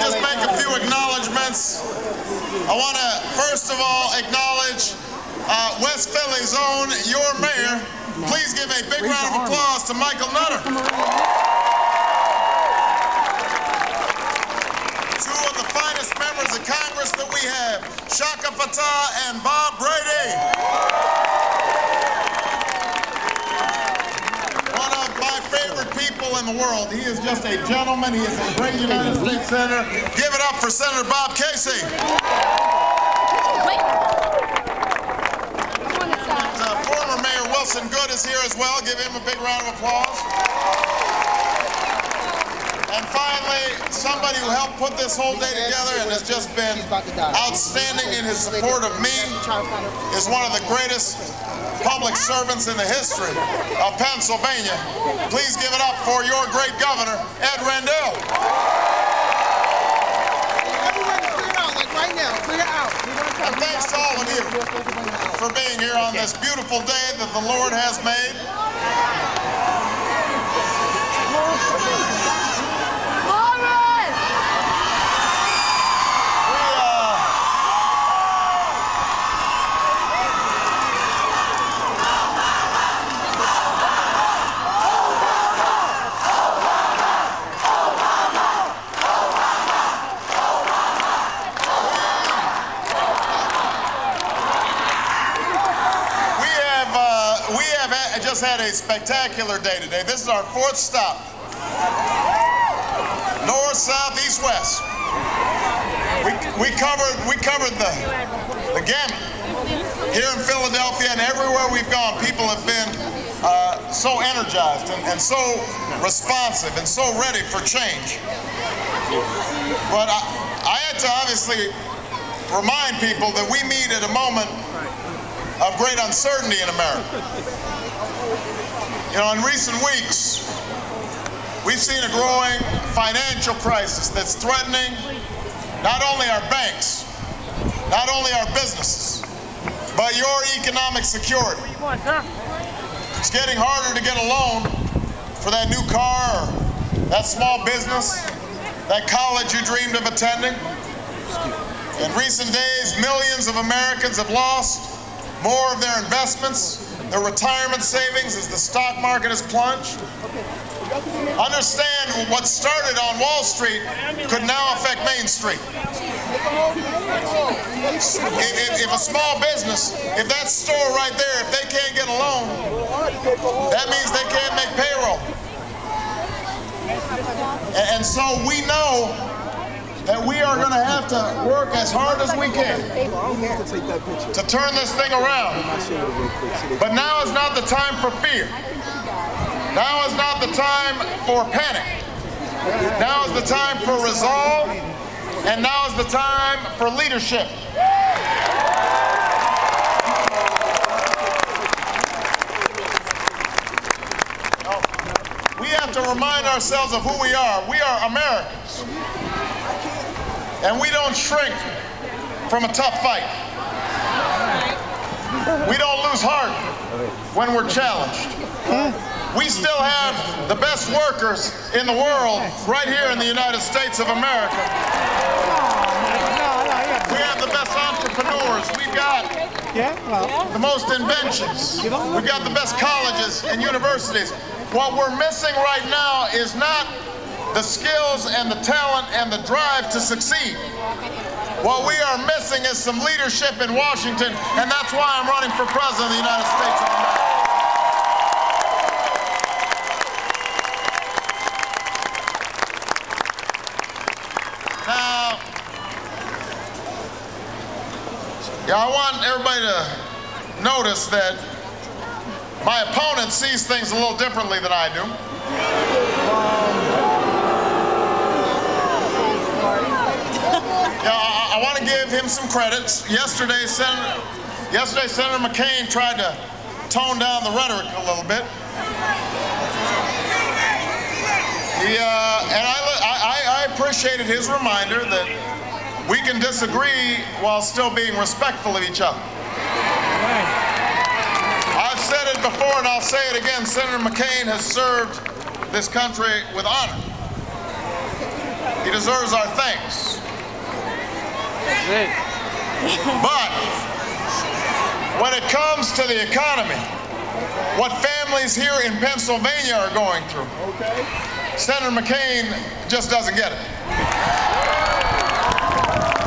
just make a few acknowledgments. I want to, first of all, acknowledge West Philly's own, your mayor. Please give a big round of applause to Michael Nutter. Two of the finest members of Congress that we have, Shaka Fatah and Bob Brady. One of my favorite people in the world. He is just a gentleman. He is a great United States Senator. Give it up for Senator Bob Casey. Former Mayor Wilson Goode is here as well. Give him a big round of applause. And finally, somebody who helped put this whole day together and has just been outstanding in his support of me is one of the greatest public servants in the history of Pennsylvania. Please give it up for your great governor, Ed Rendell. And thanks to all of you for being here on this beautiful day that the Lord has made. Just had a spectacular day today. This is our fourth stop. North, south, east, west. We covered the gamut. Here in Philadelphia and everywhere we've gone, people have been so energized and so responsive and so ready for change. But I had to obviously remind people that we meet at a moment of great uncertainty in America. You know, in recent weeks, we've seen a growing financial crisis that's threatening not only our banks, not only our businesses, but your economic security. It's getting harder to get a loan for that new car or that small business, that college you dreamed of attending. In recent days, millions of Americans have lost more of their investments, their retirement savings as the stock market has plunged. Understand what started on Wall Street could now affect Main Street. If a small business, if that store right there, if they can't get a loan, that means they can't make payroll. And so we know that we are going to have to work as hard as we can to turn this thing around. But now is not the time for fear. Now is not the time for panic. Now is the time for resolve, and now is the time for leadership. We have to remind ourselves of who we are. We are Americans. And we don't shrink from a tough fight. We don't lose heart when we're challenged. We still have the best workers in the world right here in the United States of America. We have the best entrepreneurs. We've got the most inventions. We've got the best colleges and universities. What we're missing right now is not the skills and the talent and the drive to succeed. What we are missing is some leadership in Washington, and that's why I'm running for President of the United States of America. Now, I want everybody to notice that my opponent sees things a little differently than I do. I want to give him some credits. Yesterday, Senator McCain tried to tone down the rhetoric a little bit. And I appreciated his reminder that we can disagree while still being respectful of each other. I've said it before and I'll say it again. Senator McCain has served this country with honor. He deserves our thanks. But when it comes to the economy, what families here in Pennsylvania are going through, Senator McCain just doesn't get it.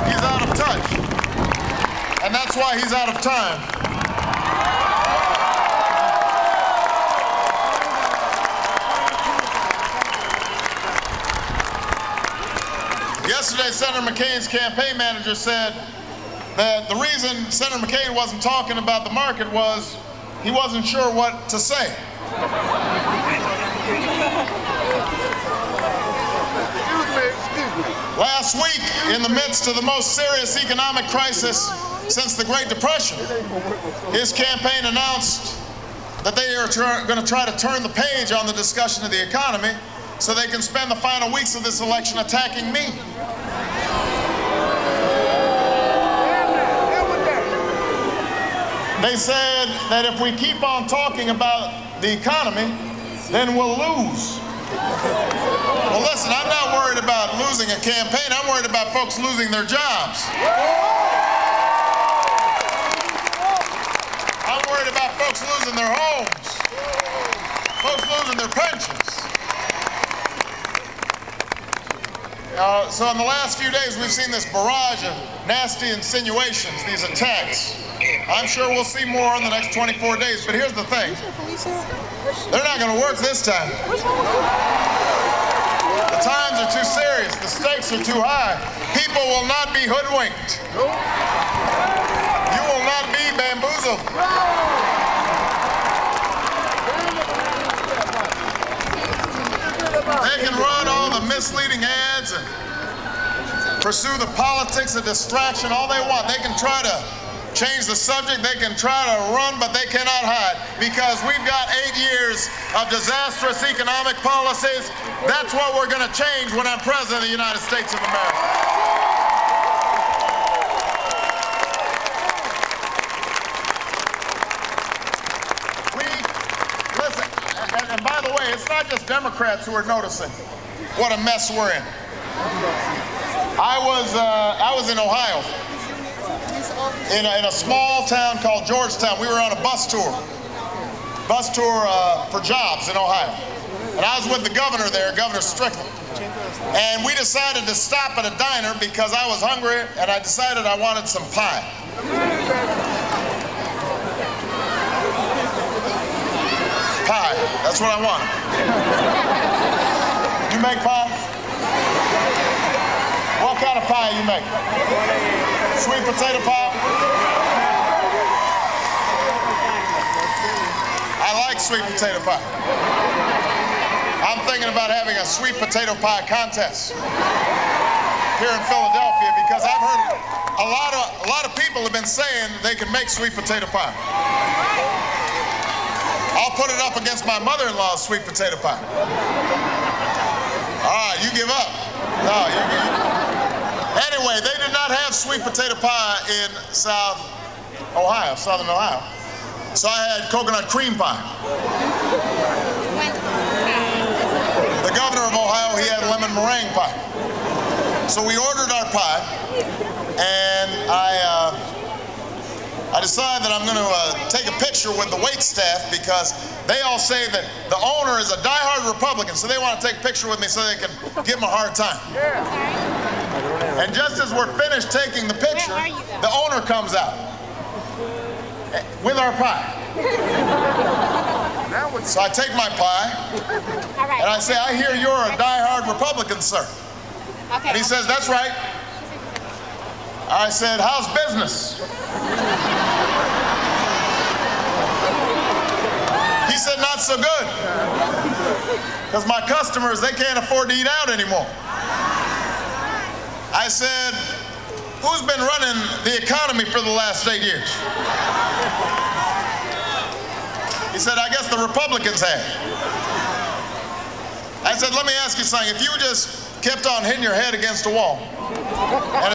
He's out of touch. And that's why he's out of time. Yesterday, Senator McCain's campaign manager said that the reason Senator McCain wasn't talking about the market was he wasn't sure what to say. Last week, in the midst of the most serious economic crisis since the Great Depression, his campaign announced that they are going to try to turn the page on the discussion of the economy so they can spend the final weeks of this election attacking me. They said that if we keep on talking about the economy, then we'll lose. Well, listen, I'm not worried about losing a campaign. I'm worried about folks losing their jobs. I'm worried about folks losing their homes, folks losing their pensions. So in the last few days, we've seen this barrage of nasty insinuations, these attacks. I'm sure we'll see more in the next 24 days, but here's the thing. They're not going to work this time. The times are too serious. The stakes are too high. People will not be hoodwinked. You will not be bamboozled. They can run all the misleading ads and pursue the politics of distraction all they want. They can try to change the subject, they can try to run, but they cannot hide, because we've got 8 years of disastrous economic policies. That's what we're going to change when I'm President of the United States of America. Listen, and by the way, it's not just Democrats who are noticing what a mess we're in. I was in Ohio, in a small town called Georgetown. We were on a bus tour for jobs in Ohio. And I was with the governor there, Governor Strickland. And we decided to stop at a diner because I was hungry, and I decided I wanted some pie. Pie, that's what I wanted. You make pie? What kind of pie you make? Sweet potato pie? I like sweet potato pie. I'm thinking about having a sweet potato pie contest here in Philadelphia, because I've heard a lot of people have been saying they can make sweet potato pie. I'll put it up against my mother-in-law's sweet potato pie. All right, you give up. No, you Anyway, they did not have sweet potato pie in Southern Ohio. So I had coconut cream pie. The governor of Ohio, he had lemon meringue pie. So we ordered our pie, and I decided that I'm going to take a picture with the wait staff, because they all say that the owner is a diehard Republican, so they want to take a picture with me so they can give him a hard time. And just as we're finished taking the picture, the owner comes out with our pie. So I take my pie, and I say, I hear you're a diehard Republican, sir. And he says, that's right. I said, how's business? He said, not so good. Because my customers, they can't afford to eat out anymore. I said, who's been running the economy for the last 8 years? He said, I guess the Republicans have. I said, let me ask you something. If you just kept on hitting your head against a wall, and